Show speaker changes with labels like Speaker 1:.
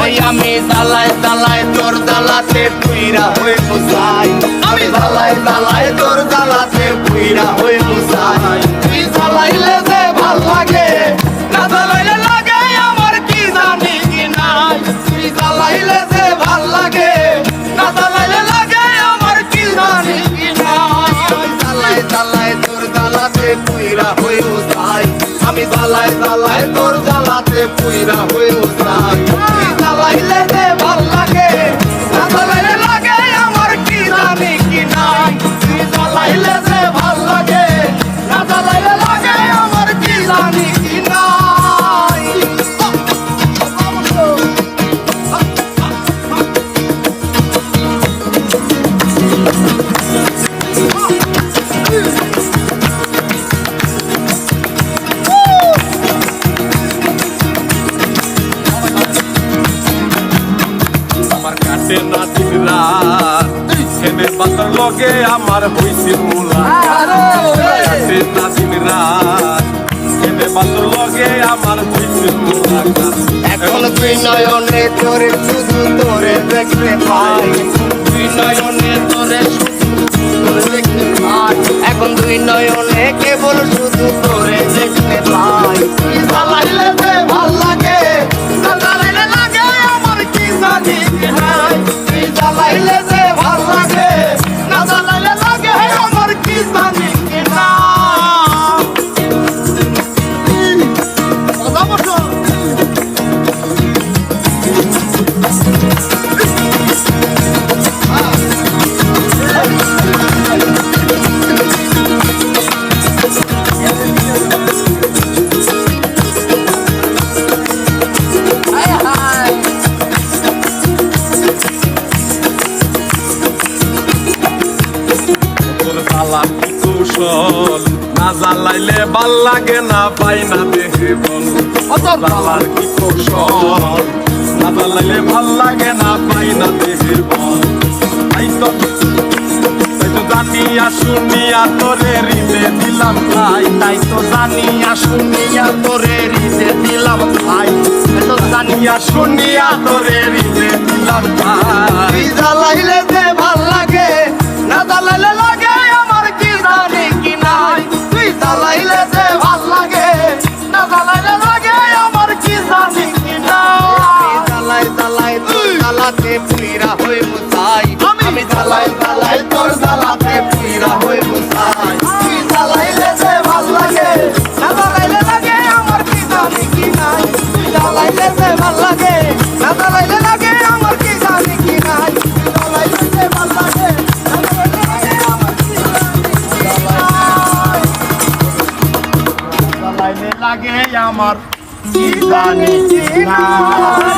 Speaker 1: ওই আমি জ্বালায় জ্বালায় তোর জ্বালাতে পুইরা হয়ে মুসাই আমি জ্বালায় জ্বালায় তোর জ্বালাতে পুইরা হয়ে মুসাই তুই জ্বালাইলে যে ভাল লাগে না জ্বালাইলে লাগে আমার কি জানি কি নাই তুই জ্বালাইলে যে ভাল লাগে না জ্বালাইলে লাগে আমার কি জানি কি নাই জ্বালায় জ্বালায় তোর জ্বালাতে পুইরা হয়ে মুসাই আমি জ্বালায় জ্বালায় তোর জ্বালাতে পুইরা হয়ে মুসাই তুই জ্বালাইলে যে ভাল লাগে না জ্বালাইলে লাগে আমার কি জানি কি নাই তুই জ্বালাইলে যে ভাল লাগে না জ্বালাইলে লাগে আমার কি জানি কি নাই
Speaker 2: আমার কাটে না দিন রাত এনে বাতার লগে আমার হইছে মুলাকাত কাটে না দিন রাত এনে বাতার লগে আমার হইছে মুলাকাত
Speaker 1: এখন তুই নয়নে তোরে শুধু তোরে দেখতে পাই তুই নয়নে তোরে শুধু তোরে দেখতে পাই এখন তুই নয়নে কেবল শুধু তোরে দেখতে পাই তুই জ্বালাইলে যে ভাল লাগে না জ্বালাইলে লাগে আমার কি জানি কি নাই তুই জ্বালাইলে যে ভাল লাগে না জ্বালাইলে লাগে আমার কি জানি কি নাই
Speaker 2: কৌশল না জ্বালাইলে ভাল লাগে না পাই না দেহে বল জ্বালার কি কৌশল না জ্বালাইলে ভাল লাগে না পাই না দেহে বল তাই তো জানিয়া শুনিয়া তোরে হৃদে দিলাম ভাই
Speaker 1: তাই তো জানিয়া শুনিয়া তোরে হৃদে দিলাম ভাই তো জানিয়া
Speaker 2: শুনিয়া তোরে হৃদে দিলাম ভাই
Speaker 1: তুই জ্বালাইলে যে ভাল লাগে না জ্বালাইলে লাগে আমার কি জানি কি নাই তুই জ্বালাইলে যে ভাল লাগে না জ্বালাইলে লাগে আমার কি জানি কি নাই জ্বালাই জ্বালাই তোর জ্বালাতে পুইরা হয়ে মুসাই আমি জ্বালাই জ্বালাই তোর জ্বালাতে পুইরা হয়ে মুসাই তুই জ্বালাইলে যে ভাল লাগে না জ্বালাইলে লাগে আমার কি জানি কি নাই তুই জ্বালাইলে যে ভাল লাগে না জ্বালাইলে লাগে আমার কি জানি কি নাই তুই জ্বালাইলে যে ভাল লাগে না জ্বালাইলে লাগে আমার কি জানি কি নাই জ্বালাইলে লাগে আমার কি জানি কি নাই